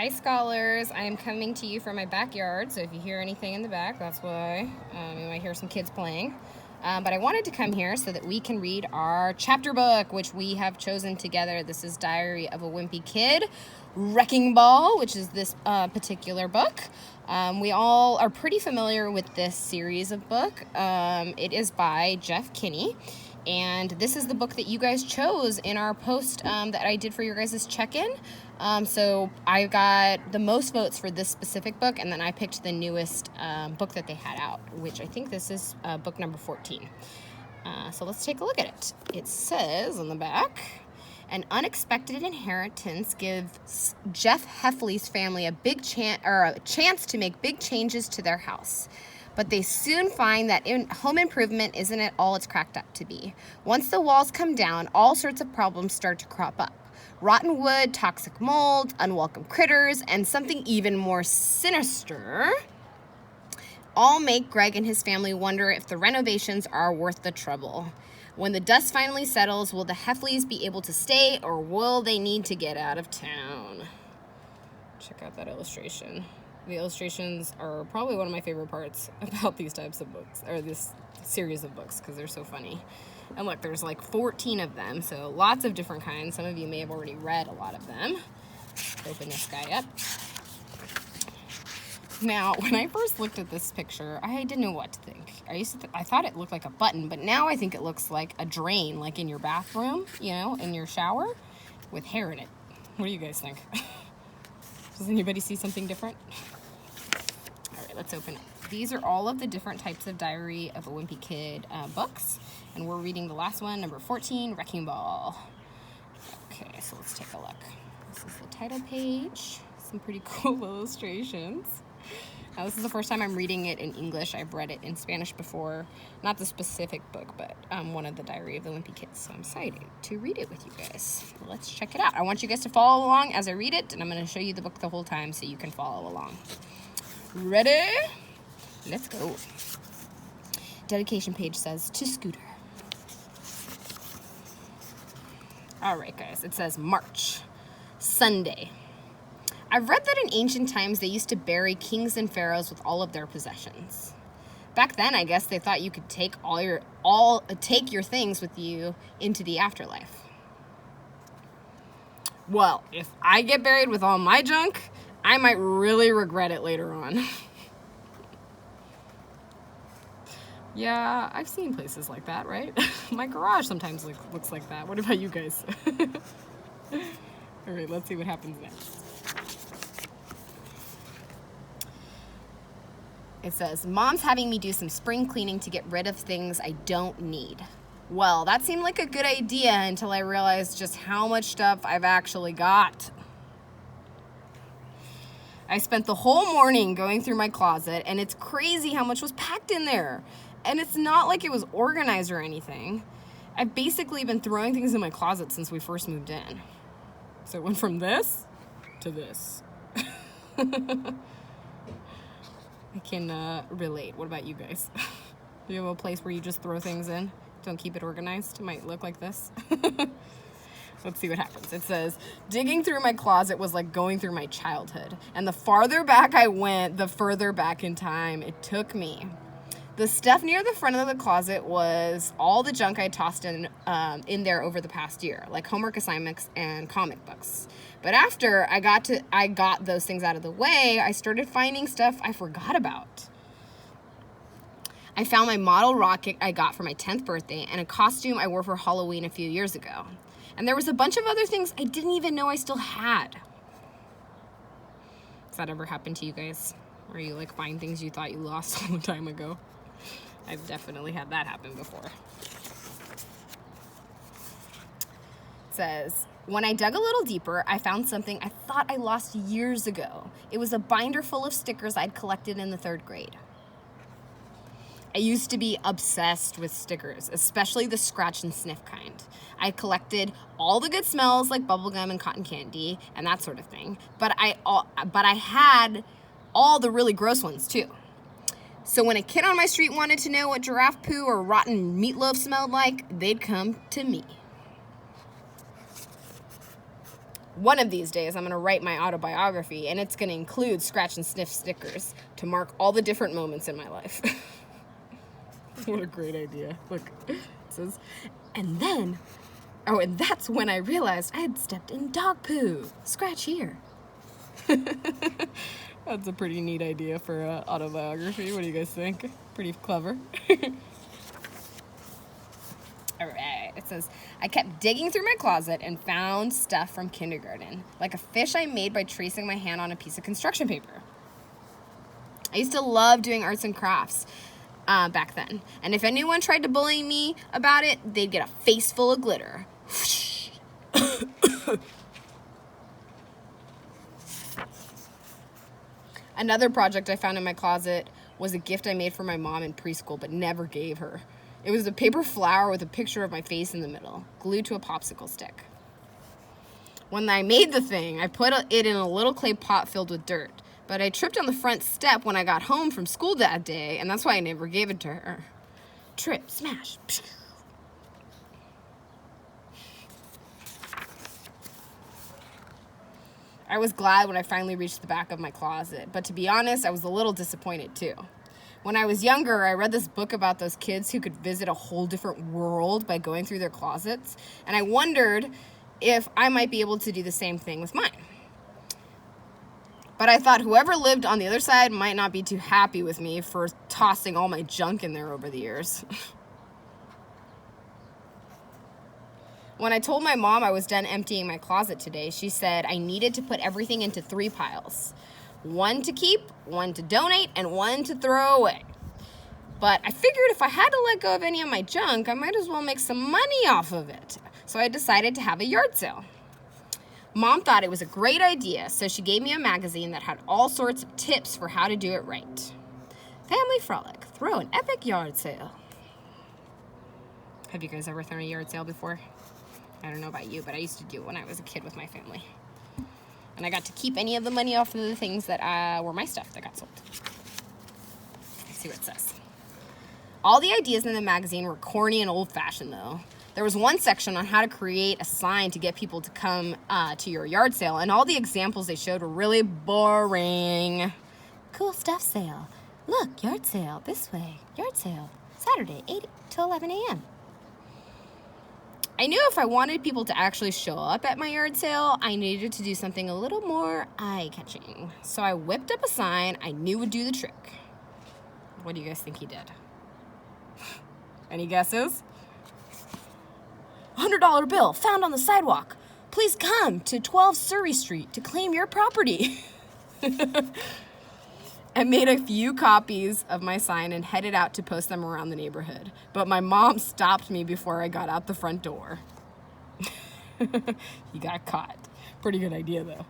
Hi scholars, I am coming to you from my backyard, so if you hear anything in the back, that's why. You might hear some kids playing. But I wanted to come here so that we can read our chapter book, which we have chosen together. This is Diary of a Wimpy Kid, Wrecking Ball, which is this particular book. We all are pretty familiar with this series of book. It is by Jeff Kinney. And this is the book that you guys chose in our post that I did for your guys' check-in. So I got the most votes for this specific book, and then I picked the newest book that they had out, which I think this is book number 14. So let's take a look at it. It says on the back, an unexpected inheritance gives Jeff Heffley's family a chance to make big changes to their house. But they soon find that home improvement isn't at all it's cracked up to be. Once the walls come down, all sorts of problems start to crop up. Rotten wood, toxic mold, unwelcome critters, and something even more sinister all make Greg and his family wonder if the renovations are worth the trouble. When the dust finally settles, will the Heffleys be able to stay, or will they need to get out of town? Check out that illustration. The illustrations are probably one of my favorite parts about these types of books, or this series of books, because they're so funny. And look, there's like 14 of them, so lots of different kinds. Some of you may have already read a lot of them. Open this guy up. Now, when I first looked at this picture, I didn't know what to think. I thought it looked like a button, but now I think it looks like a drain, like in your bathroom, in your shower, with hair in it. What do you guys think? Does anybody see something different? All right, let's open it. These are all of the different types of Diary of a Wimpy Kid books, and we're reading the last one, number 14, Wrecking Ball. Okay, so let's take a look. This is the title page. Some pretty cool illustrations. Now, this is the first time I'm reading it in English. I've read it in Spanish before. Not the specific book, but one of the Diary of the Wimpy Kids. So I'm excited to read it with you guys. Let's check it out. I want you guys to follow along as I read it, and I'm going to show you the book the whole time so you can follow along. Ready? Let's go. Dedication page says, to Scooter. All right, guys. It says March, Sunday. I've read that in ancient times they used to bury kings and pharaohs with all of their possessions. Back then, I guess they thought you could take take your things with you into the afterlife. Well, if I get buried with all my junk, I might really regret it later on. Yeah, I've seen places like that, right? My garage sometimes looks like that. What about you guys? All right, let's see what happens next. It says, Mom's having me do some spring cleaning to get rid of things I don't need. Well, that seemed like a good idea until I realized just how much stuff I've actually got. I spent the whole morning going through my closet, and it's crazy how much was packed in there. And it's not like it was organized or anything. I've basically been throwing things in my closet since we first moved in. So it went from this to this. I can relate. What about you guys? Do you have a place where you just throw things in? Don't keep it organized? It might look like this. Let's see what happens. It says, digging through my closet was like going through my childhood. And the farther back I went, the further back in time it took me. The stuff near the front of the closet was all the junk I tossed in there over the past year, like homework assignments and comic books. But after I got those things out of the way, I started finding stuff I forgot about. I found my model rocket I got for my 10th birthday and a costume I wore for Halloween a few years ago. And there was a bunch of other things I didn't even know I still had. Has that ever happened to you guys? Where you find things you thought you lost a long time ago? I've definitely had that happen before. It says, when I dug a little deeper, I found something I thought I lost years ago. It was a binder full of stickers I'd collected in the 3rd grade. I used to be obsessed with stickers, especially the scratch and sniff kind. I collected all the good smells like bubblegum and cotton candy and that sort of thing, but I had all the really gross ones too. So when a kid on my street wanted to know what giraffe poo or rotten meatloaf smelled like, they'd come to me. one of these days, I'm going to write my autobiography, and it's going to include scratch and sniff stickers to mark all the different moments in my life. What a great idea. Look, it says, and that's when I realized I had stepped in dog poo. Scratch here. That's a pretty neat idea for an autobiography. What do you guys think? Pretty clever. All right, it says, I kept digging through my closet and found stuff from kindergarten, like a fish I made by tracing my hand on a piece of construction paper. I used to love doing arts and crafts back then, and if anyone tried to bully me about it, they'd get a face full of glitter. Another project I found in my closet was a gift I made for my mom in preschool but never gave her. It was a paper flower with a picture of my face in the middle, glued to a popsicle stick. When I made the thing, I put it in a little clay pot filled with dirt, but I tripped on the front step when I got home from school that day, and that's why I never gave it to her. Trip, smash. I was glad when I finally reached the back of my closet, but to be honest, I was a little disappointed too. When I was younger, I read this book about those kids who could visit a whole different world by going through their closets, and I wondered if I might be able to do the same thing with mine. But I thought whoever lived on the other side might not be too happy with me for tossing all my junk in there over the years. When I told my mom I was done emptying my closet today, she said I needed to put everything into 3 piles. 1 to keep, 1 to donate, and 1 to throw away. But I figured if I had to let go of any of my junk, I might as well make some money off of it. So I decided to have a yard sale. Mom thought it was a great idea, so she gave me a magazine that had all sorts of tips for how to do it right. Family Frolic, throw an epic yard sale. Have you guys ever thrown a yard sale before? I don't know about you, but I used to do it when I was a kid with my family. And I got to keep any of the money off of the things that were my stuff that got sold. Let's see what it says. All the ideas in the magazine were corny and old-fashioned, though. There was one section on how to create a sign to get people to come to your yard sale, and all the examples they showed were really boring. Cool stuff sale. Look, yard sale, this way. Yard sale, Saturday, 8 to 11 a.m. I knew if I wanted people to actually show up at my yard sale, I needed to do something a little more eye-catching. So I whipped up a sign I knew would do the trick. What do you guys think he did? Any guesses? $100 bill found on the sidewalk. Please come to 12 Surrey Street to claim your property. I made a few copies of my sign and headed out to post them around the neighborhood. But my mom stopped me before I got out the front door. He got caught. Pretty good idea, though.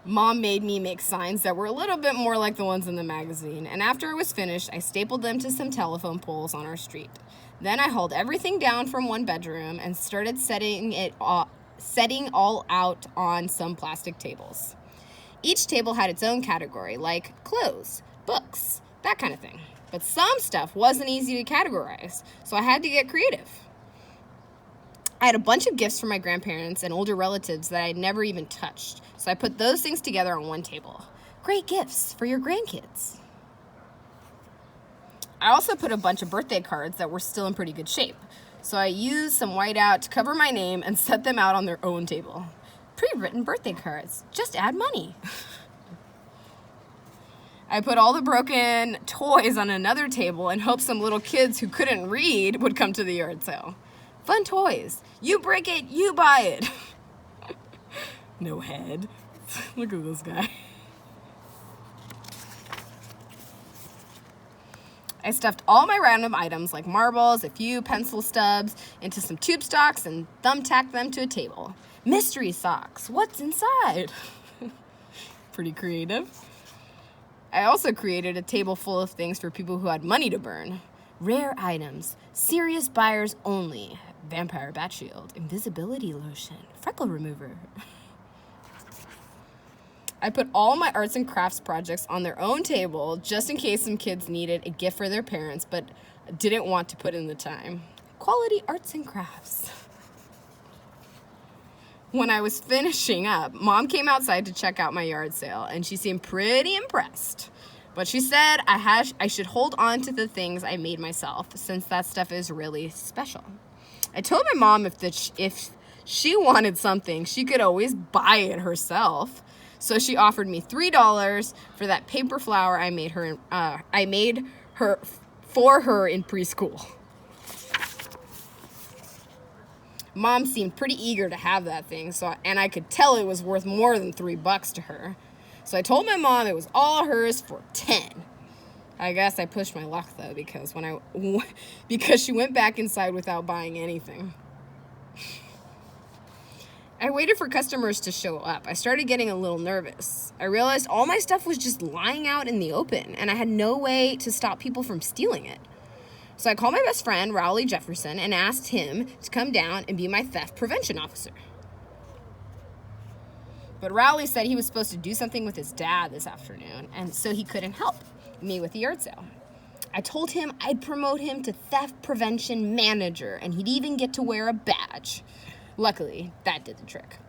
Mom made me make signs that were a little bit more like the ones in the magazine, and after it was finished, I stapled them to some telephone poles on our street. Then I hauled everything down from one bedroom and started setting all out on some plastic tables. Each table had its own category, like clothes, books, that kind of thing. But some stuff wasn't easy to categorize, so I had to get creative. I had a bunch of gifts from my grandparents and older relatives that I'd never even touched, so I put those things together on one table. Great gifts for your grandkids. I also put a bunch of birthday cards that were still in pretty good shape, so I used some whiteout to cover my name and set them out on their own table. Pre-written birthday cards. Just add money. I put all the broken toys on another table and hoped some little kids who couldn't read would come to the yard sale. Fun toys. You break it, you buy it. No head. Look at this guy. I stuffed all my random items like marbles, a few pencil stubs, into some tube socks and thumbtacked them to a table. Mystery socks. What's inside? Pretty creative. I also created a table full of things for people who had money to burn. Rare items. Serious buyers only. Vampire bat shield. Invisibility lotion. Freckle remover. I put all my arts and crafts projects on their own table just in case some kids needed a gift for their parents but didn't want to put in the time. Quality arts and crafts. When I was finishing up, Mom came outside to check out my yard sale, and she seemed pretty impressed. But she said I should hold on to the things I made myself, since that stuff is really special. I told my mom if she wanted something, she could always buy it herself. So she offered me $3 for that paper flower I made her for her in preschool. Mom seemed pretty eager to have that thing, and I could tell it was worth more than $3 to her. So I told my mom it was all hers for 10. I guess I pushed my luck though, because she went back inside without buying anything. I waited for customers to show up. I started getting a little nervous. I realized all my stuff was just lying out in the open, and I had no way to stop people from stealing it. So I called my best friend, Rowley Jefferson, and asked him to come down and be my theft prevention officer. But Rowley said he was supposed to do something with his dad this afternoon, and so he couldn't help me with the yard sale. I told him I'd promote him to theft prevention manager, and he'd even get to wear a badge. Luckily, that did the trick.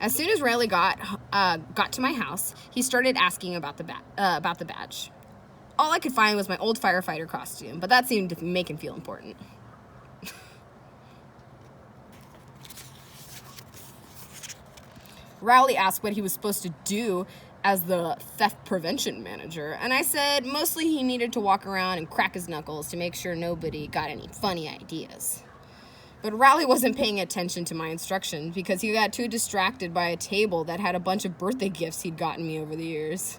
As soon as Rowley got to my house, he started asking about the badge. All I could find was my old firefighter costume, but that seemed to make him feel important. Rowley asked what he was supposed to do as the theft prevention manager, and I said mostly he needed to walk around and crack his knuckles to make sure nobody got any funny ideas. But Rowley wasn't paying attention to my instructions because he got too distracted by a table that had a bunch of birthday gifts he'd gotten me over the years.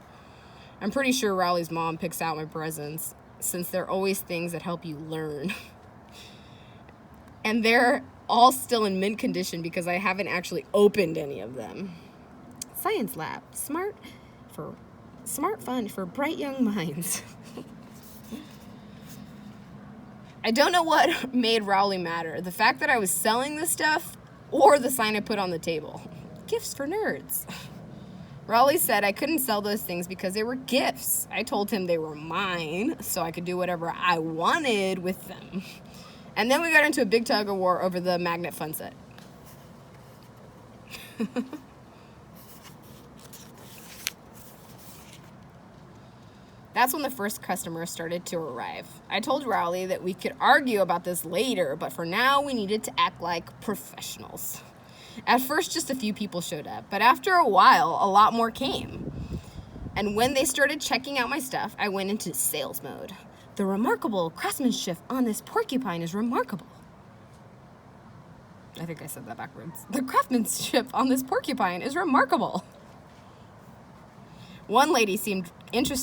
I'm pretty sure Rowley's mom picks out my presents, since they're always things that help you learn. And they're all still in mint condition because I haven't actually opened any of them. Science lab. Smart fun for bright young minds. I don't know what made Rowley matter, the fact that I was selling this stuff or the sign I put on the table. Gifts for nerds. Rowley said I couldn't sell those things because they were gifts. I told him they were mine, so I could do whatever I wanted with them. And then we got into a big tug of war over the magnet fun set. That's when the first customer started to arrive. I told Rowley that we could argue about this later, but for now we needed to act like professionals. At first, just a few people showed up, but after a while, a lot more came. And when they started checking out my stuff, I went into sales mode. The remarkable craftsmanship on this porcupine is remarkable. I think I said that backwards. The craftsmanship on this porcupine is remarkable. One lady seemed interested